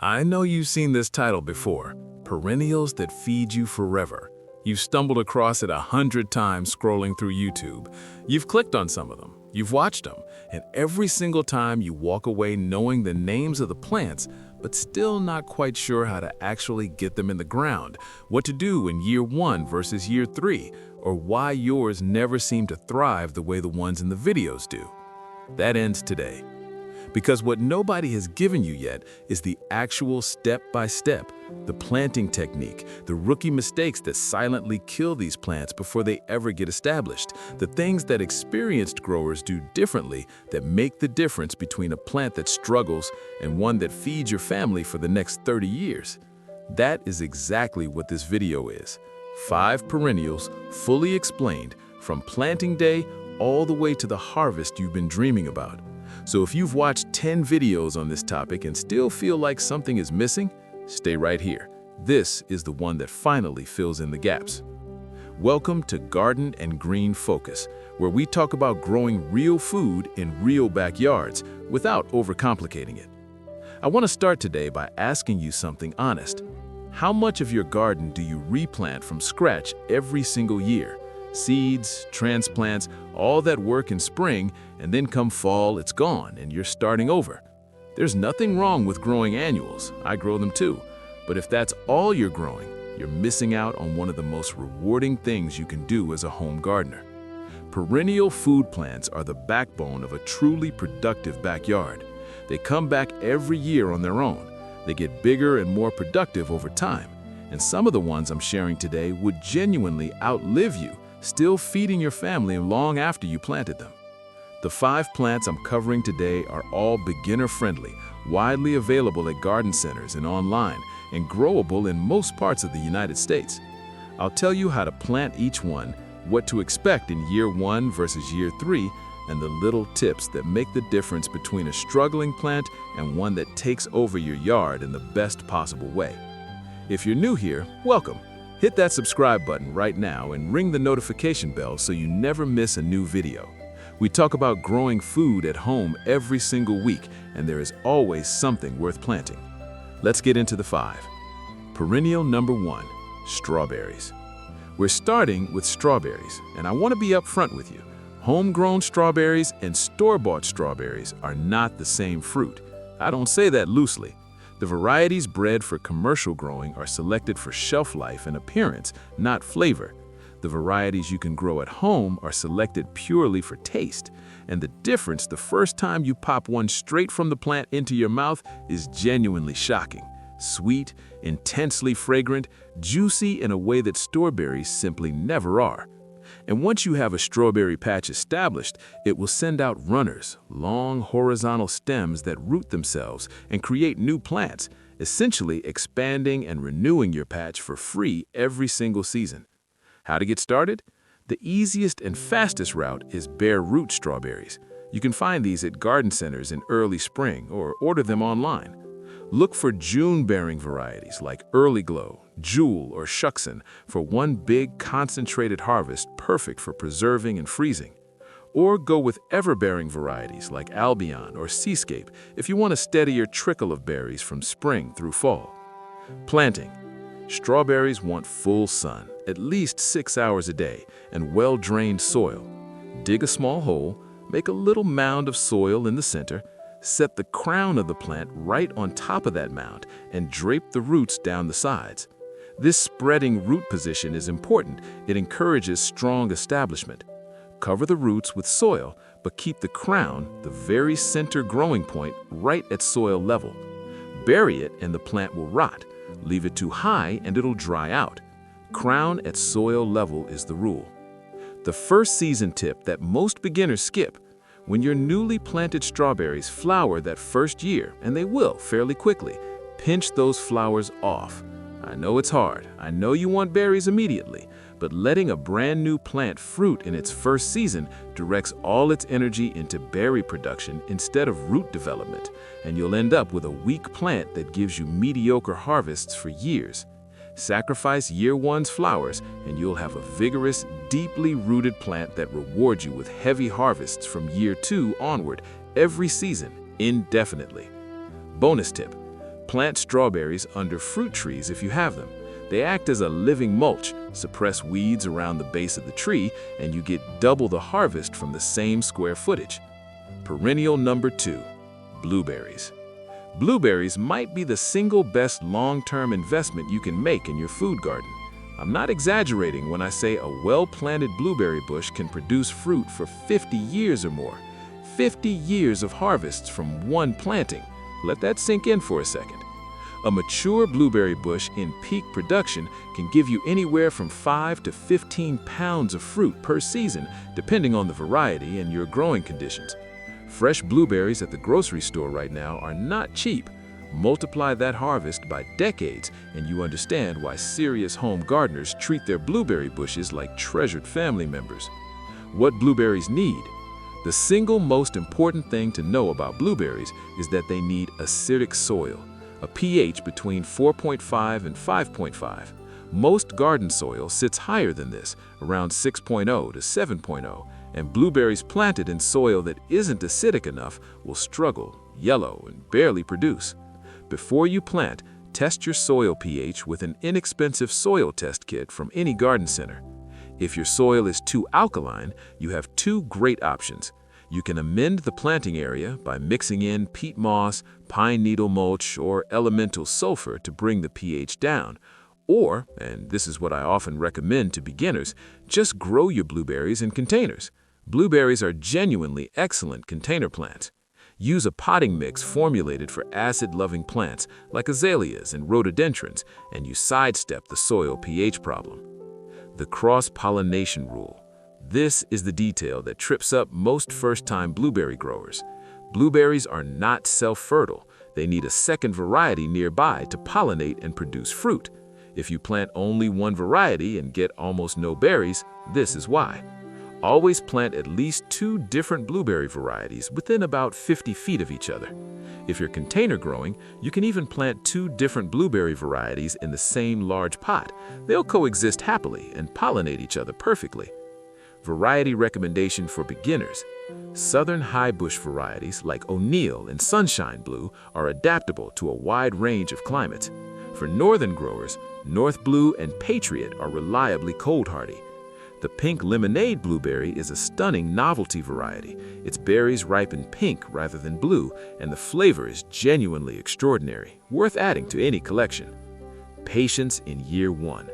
I know you've seen this title before, Perennials That Feed You Forever. You've stumbled across it 100 times scrolling through YouTube. You've clicked on some of them, you've watched them, and every single time you walk away knowing the names of the plants, but still not quite sure how to actually get them in the ground, what to do in year 1 versus year 3, or why yours never seem to thrive the way the ones in the videos do. That ends today. Because what nobody has given you yet is the actual step-by-step, the planting technique, the rookie mistakes that silently kill these plants before they ever get established, the things that experienced growers do differently that make the difference between a plant that struggles and one that feeds your family for the next 30 years. That is exactly what this video is. 5 perennials, fully explained, from planting day all the way to the harvest you've been dreaming about. So if you've watched 10 videos on this topic and still feel like something is missing, stay right here. This is the one that finally fills in the gaps. Welcome to Garden and Green Focus, where we talk about growing real food in real backyards without overcomplicating it. I want to start today by asking you something honest. How much of your garden do you replant from scratch every single year? Seeds, transplants, all that work in spring, and then come fall, it's gone, and you're starting over. There's nothing wrong with growing annuals. I grow them too. But if that's all you're growing, you're missing out on one of the most rewarding things you can do as a home gardener. Perennial food plants are the backbone of a truly productive backyard. They come back every year on their own. They get bigger and more productive over time. And some of the ones I'm sharing today would genuinely outlive you, still feeding your family long after you planted them. The 5 plants I'm covering today are all beginner-friendly, widely available at garden centers and online, and growable in most parts of the United States. I'll tell you how to plant each one, what to expect in year 1 versus year 3, and the little tips that make the difference between a struggling plant and one that takes over your yard in the best possible way. If you're new here, welcome. Hit that subscribe button right now and ring the notification bell so you never miss a new video. We talk about growing food at home every single week, and there is always something worth planting. Let's get into the 5. Perennial number 1, strawberries. We're starting with strawberries, and I want to be upfront with you. Homegrown strawberries and store-bought strawberries are not the same fruit. I don't say that loosely. The varieties bred for commercial growing are selected for shelf life and appearance, not flavor. The varieties you can grow at home are selected purely for taste. And the difference the first time you pop one straight from the plant into your mouth is genuinely shocking. Sweet, intensely fragrant, juicy in a way that strawberries simply never are. And once you have a strawberry patch established, it will send out runners, long horizontal stems that root themselves and create new plants, essentially expanding and renewing your patch for free every single season. How to get started? The easiest and fastest route is bare root strawberries. You can find these at garden centers in early spring or order them online. Look for June-bearing varieties like Early Glow, Jewel, or Shuckson for one big concentrated harvest perfect for preserving and freezing. Or go with ever-bearing varieties like Albion or Seascape if you want a steadier trickle of berries from spring through fall. Planting. Strawberries want full sun, at least 6 hours a day, and well-drained soil. Dig a small hole, make a little mound of soil in the center, set the crown of the plant right on top of that mound, and drape the roots down the sides. This spreading root position is important. It encourages strong establishment. Cover the roots with soil, but keep the crown, the very center growing point, right at soil level. Bury it and the plant will rot. Leave it too high and it'll dry out. Crown at soil level is the rule. The first season tip that most beginners skip: when your newly planted strawberries flower that first year, and they will fairly quickly, pinch those flowers off. I know it's hard. I know you want berries immediately, but letting a brand new plant fruit in its first season directs all its energy into berry production instead of root development, and you'll end up with a weak plant that gives you mediocre harvests for years. Sacrifice year 1's flowers, and you'll have a vigorous, deeply rooted plant that rewards you with heavy harvests from year 2 onward, every season, indefinitely. Bonus tip: Plant strawberries under fruit trees if you have them. They act as a living mulch, suppress weeds around the base of the tree, and you get double the harvest from the same square footage. Perennial number 2, blueberries. Blueberries might be the single best long-term investment you can make in your food garden. I'm not exaggerating when I say a well-planted blueberry bush can produce fruit for 50 years or more. 50 years of harvests from one planting. Let that sink in for a second. A mature blueberry bush in peak production can give you anywhere from 5 to 15 pounds of fruit per season, depending on the variety and your growing conditions. Fresh blueberries at the grocery store right now are not cheap. Multiply that harvest by decades, and you understand why serious home gardeners treat their blueberry bushes like treasured family members. What blueberries need? The single most important thing to know about blueberries is that they need acidic soil, a pH between 4.5 and 5.5. Most garden soil sits higher than this, around 6.0 to 7.0, and blueberries planted in soil that isn't acidic enough will struggle, yellow, and barely produce. Before you plant, test your soil pH with an inexpensive soil test kit from any garden center. If your soil is too alkaline, you have two great options. You can amend the planting area by mixing in peat moss, pine needle mulch, or elemental sulfur to bring the pH down. Or, and this is what I often recommend to beginners, just grow your blueberries in containers. Blueberries are genuinely excellent container plants. Use a potting mix formulated for acid-loving plants like azaleas and rhododendrons, and you sidestep the soil pH problem. The cross-pollination rule. This is the detail that trips up most first-time blueberry growers. Blueberries are not self-fertile. They need a second variety nearby to pollinate and produce fruit. If you plant only one variety and get almost no berries, this is why. Always plant at least 2 different blueberry varieties within about 50 feet of each other. If you're container growing, you can even plant 2 different blueberry varieties in the same large pot. They'll coexist happily and pollinate each other perfectly. Variety recommendation for beginners. Southern high bush varieties like O'Neill and Sunshine Blue are adaptable to a wide range of climates. For northern growers, North Blue and Patriot are reliably cold hardy. The pink lemonade blueberry is a stunning novelty variety. Its berries ripen pink rather than blue, and the flavor is genuinely extraordinary, worth adding to any collection. Patience in year 1.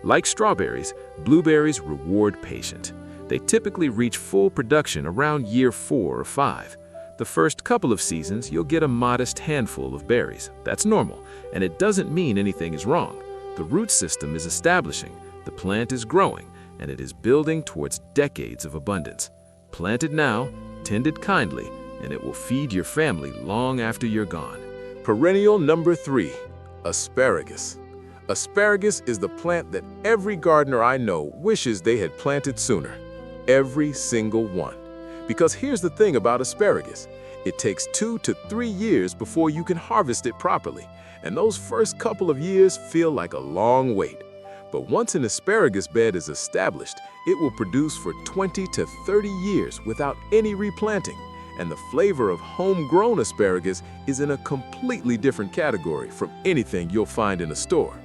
Like strawberries, blueberries reward patience. They typically reach full production around year 4 or 5. The first couple of seasons, you'll get a modest handful of berries. That's normal, and it doesn't mean anything is wrong. The root system is establishing, the plant is growing, and it is building towards decades of abundance. Plant it now, tend it kindly, and it will feed your family long after you're gone. Perennial number 3, asparagus. Asparagus is the plant that every gardener I know wishes they had planted sooner. Every single one. Because here's the thing about asparagus. It takes 2 to 3 years before you can harvest it properly, and those first couple of years feel like a long wait. But once an asparagus bed is established, it will produce for 20 to 30 years without any replanting, and the flavor of homegrown asparagus is in a completely different category from anything you'll find in a store.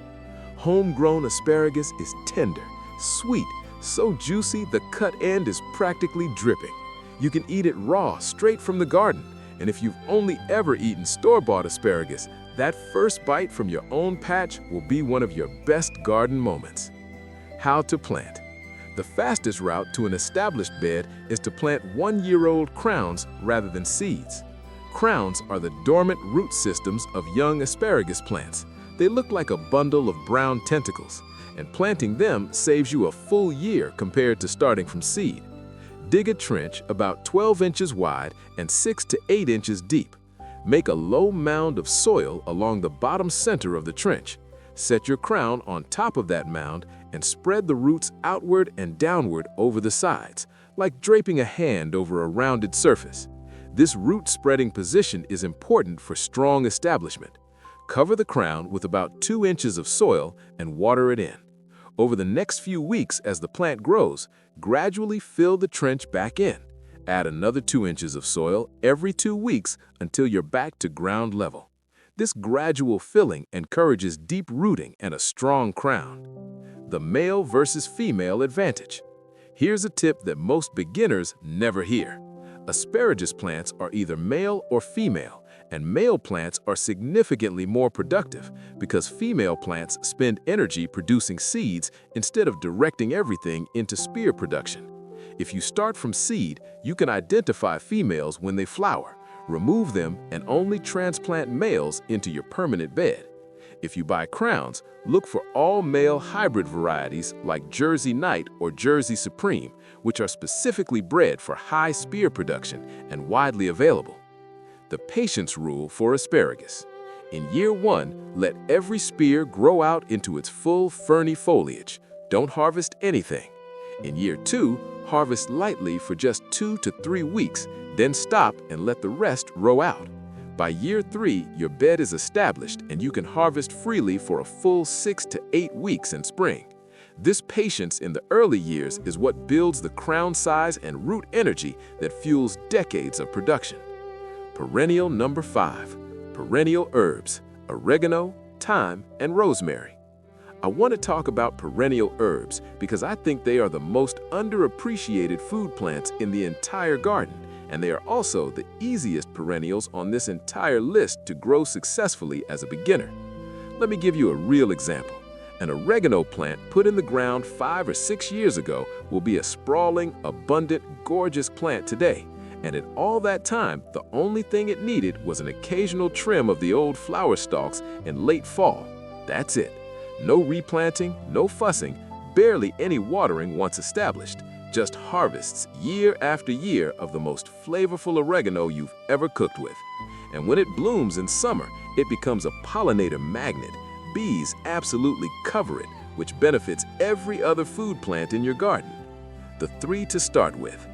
Homegrown asparagus is tender, sweet, so juicy the cut end is practically dripping. You can eat it raw, straight from the garden, and if you've only ever eaten store-bought asparagus, that first bite from your own patch will be one of your best garden moments. How to plant. The fastest route to an established bed is to plant 1-year-old crowns rather than seeds. Crowns are the dormant root systems of young asparagus plants. They look like a bundle of brown tentacles, and planting them saves you a full year compared to starting from seed. Dig a trench about 12 inches wide and 6 to 8 inches deep. Make a low mound of soil along the bottom center of the trench. Set your crown on top of that mound and spread the roots outward and downward over the sides, like draping a hand over a rounded surface. This root spreading position is important for strong establishment. Cover the crown with about 2 inches of soil and water it in. Over the next few weeks as the plant grows, gradually fill the trench back in. Add another 2 inches of soil every 2 weeks until you're back to ground level. This gradual filling encourages deep rooting and a strong crown. The male versus female advantage. Here's a tip that most beginners never hear. Asparagus plants are either male or female, and male plants are significantly more productive because female plants spend energy producing seeds instead of directing everything into spear production. If you start from seed, you can identify females when they flower, remove them, and only transplant males into your permanent bed. If you buy crowns, look for all-male hybrid varieties like Jersey Knight or Jersey Supreme, which are specifically bred for high spear production and widely available. The patience rule for asparagus. In year 1, let every spear grow out into its full ferny foliage. Don't harvest anything. In year 2, harvest lightly for just 2 to 3 weeks, then stop and let the rest row out. By year 3, your bed is established and you can harvest freely for a full 6 to 8 weeks in spring. This patience in the early years is what builds the crown size and root energy that fuels decades of production. Perennial number 5, perennial herbs, oregano, thyme, and rosemary. I want to talk about perennial herbs because I think they are the most underappreciated food plants in the entire garden, and they are also the easiest perennials on this entire list to grow successfully as a beginner. Let me give you a real example. An oregano plant put in the ground 5 or 6 years ago will be a sprawling, abundant, gorgeous plant today. And in all that time, the only thing it needed was an occasional trim of the old flower stalks in late fall. That's it. No replanting, no fussing, barely any watering once established. Just harvests year after year of the most flavorful oregano you've ever cooked with. And when it blooms in summer, it becomes a pollinator magnet. Bees absolutely cover it, which benefits every other food plant in your garden. The 3 to start with.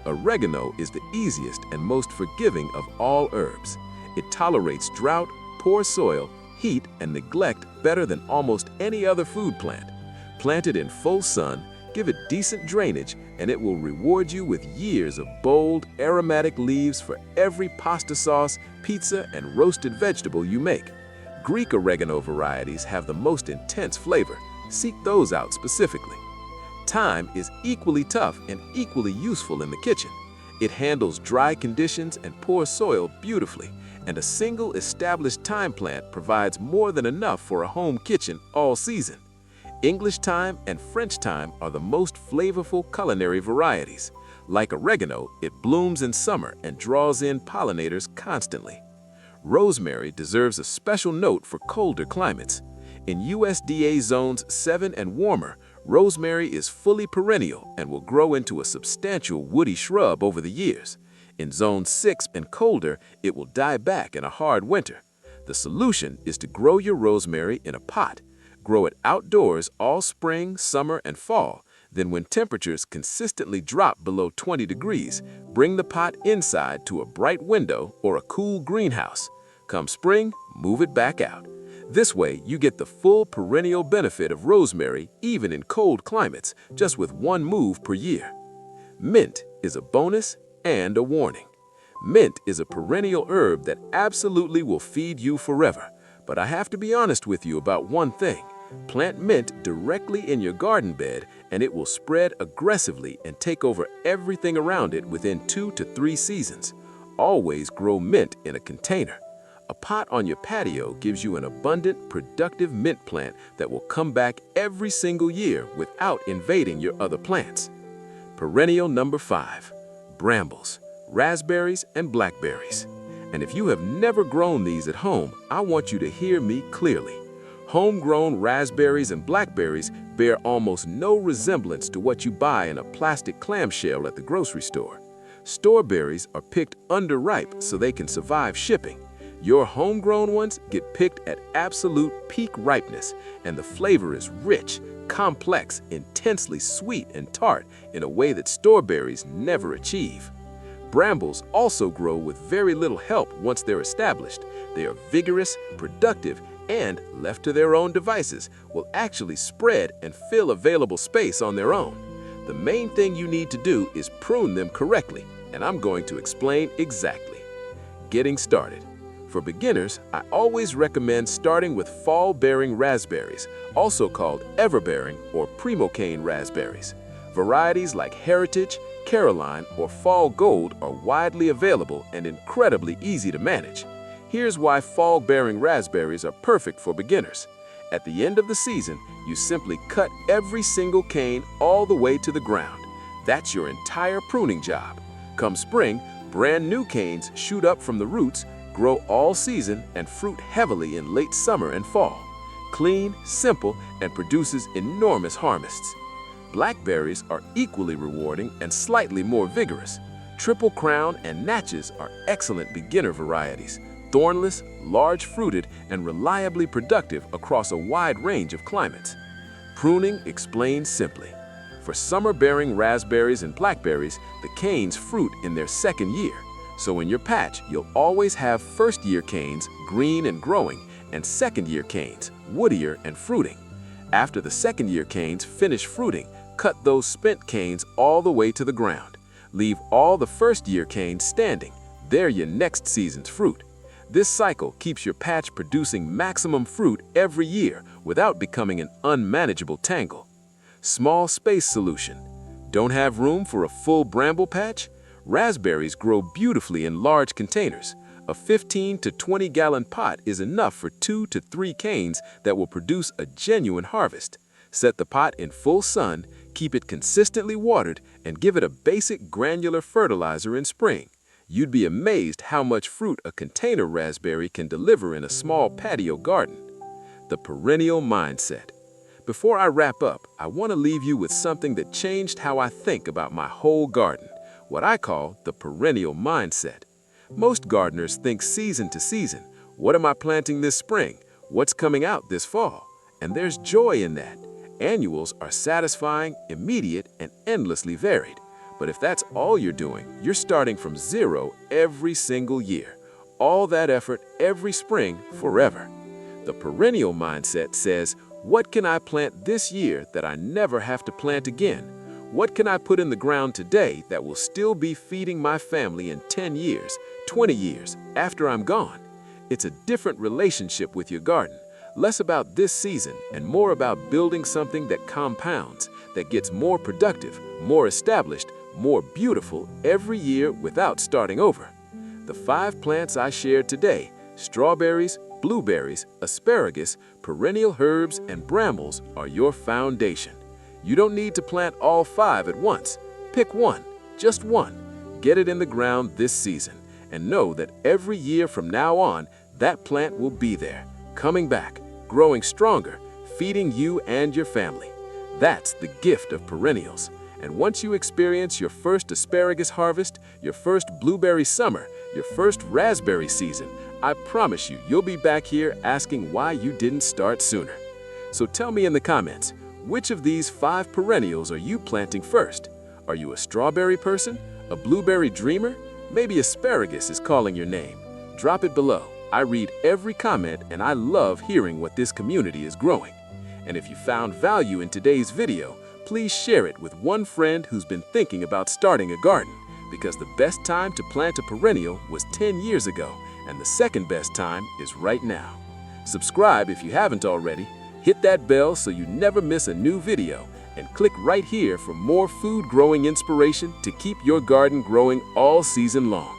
Oregano is the easiest and most forgiving of all herbs. It tolerates drought, poor soil, heat, and neglect better than almost any other food plant. Plant it in full sun, give it decent drainage, and it will reward you with years of bold, aromatic leaves for every pasta sauce, pizza, and roasted vegetable you make. Greek oregano varieties have the most intense flavor. Seek those out specifically. Thyme is equally tough and equally useful in the kitchen. It handles dry conditions and poor soil beautifully, and a single established thyme plant provides more than enough for a home kitchen all season. English thyme and French thyme are the most flavorful culinary varieties. Like oregano, it blooms in summer and draws in pollinators constantly. Rosemary deserves a special note for colder climates. In USDA zones 7 and warmer, rosemary is fully perennial and will grow into a substantial woody shrub over the years. In zone 6 and colder, it will die back in a hard winter. The solution is to grow your rosemary in a pot. Grow it outdoors all spring, summer, and fall. Then when temperatures consistently drop below 20 degrees, bring the pot inside to a bright window or a cool greenhouse. Come spring, move it back out. This way, you get the full perennial benefit of rosemary even in cold climates, just with one move per year. Mint is a bonus and a warning. Mint is a perennial herb that absolutely will feed you forever. But I have to be honest with you about one thing. Plant mint directly in your garden bed and it will spread aggressively and take over everything around it within 2 to 3 seasons. Always grow mint in a container. A pot on your patio gives you an abundant, productive mint plant that will come back every single year without invading your other plants. Perennial number 5, brambles, raspberries, and blackberries. And if you have never grown these at home, I want you to hear me clearly. Homegrown raspberries and blackberries bear almost no resemblance to what you buy in a plastic clamshell at the grocery store. Store berries are picked underripe so they can survive shipping. Your homegrown ones get picked at absolute peak ripeness, and the flavor is rich, complex, intensely sweet and tart in a way that store berries never achieve. Brambles also grow with very little help once they're established. They are vigorous, productive, and, left to their own devices, will actually spread and fill available space on their own. The main thing you need to do is prune them correctly, and I'm going to explain exactly. Getting started. For beginners, I always recommend starting with fall-bearing raspberries, also called ever-bearing or primocane raspberries. Varieties like Heritage, Caroline, or Fall Gold are widely available and incredibly easy to manage. Here's why fall-bearing raspberries are perfect for beginners. At the end of the season, you simply cut every single cane all the way to the ground. That's your entire pruning job. Come spring, brand new canes shoot up from the roots, grow all season, and fruit heavily in late summer and fall. Clean, simple, and produces enormous harvests. Blackberries are equally rewarding and slightly more vigorous. Triple Crown and Natchez are excellent beginner varieties, thornless, large-fruited, and reliably productive across a wide range of climates. Pruning explained simply. For summer-bearing raspberries and blackberries, the canes fruit in their second year. So in your patch, you'll always have first-year canes, green and growing, and second-year canes, woodier and fruiting. After the second-year canes finish fruiting, cut those spent canes all the way to the ground. Leave all the first-year canes standing. They're your next season's fruit. This cycle keeps your patch producing maximum fruit every year without becoming an unmanageable tangle. Small space solution. Don't have room for a full bramble patch? Raspberries grow beautifully in large containers. A 15 to 20 gallon pot is enough for 2 to 3 canes that will produce a genuine harvest. Set the pot in full sun, keep it consistently watered, and give it a basic granular fertilizer in spring. You'd be amazed how much fruit a container raspberry can deliver in a small patio garden. The perennial mindset. Before I wrap up, I want to leave you with something that changed how I think about my whole garden, what I call the perennial mindset. Most gardeners think season to season. What am I planting this spring? What's coming out this fall? And there's joy in that. Annuals are satisfying, immediate, and endlessly varied. But if that's all you're doing, you're starting from zero every single year. All that effort every spring, forever. The perennial mindset says, what can I plant this year that I never have to plant again? What can I put in the ground today that will still be feeding my family in 10 years, 20 years, after I'm gone? It's a different relationship with your garden. Less about this season and more about building something that compounds, that gets more productive, more established, more beautiful every year without starting over. The 5 plants I shared today, strawberries, blueberries, asparagus, perennial herbs, and brambles, are your foundation. You don't need to plant all 5 at once. Pick one, just one. Get it in the ground this season, and know that every year from now on, that plant will be there, coming back, growing stronger, feeding you and your family. That's the gift of perennials. And once you experience your first asparagus harvest, your first blueberry summer, your first raspberry season, I promise you'll be back here asking why you didn't start sooner. So tell me in the comments, which of these 5 perennials are you planting first? Are you a strawberry person? A blueberry dreamer? Maybe asparagus is calling your name. Drop it below. I read every comment and I love hearing what this community is growing. And if you found value in today's video, please share it with one friend who's been thinking about starting a garden, because the best time to plant a perennial was 10 years ago, and the second best time is right now. Subscribe if you haven't already, hit that bell so you never miss a new video, and click right here for more food growing inspiration to keep your garden growing all season long.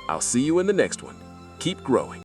I'll see you in the next one. Keep growing.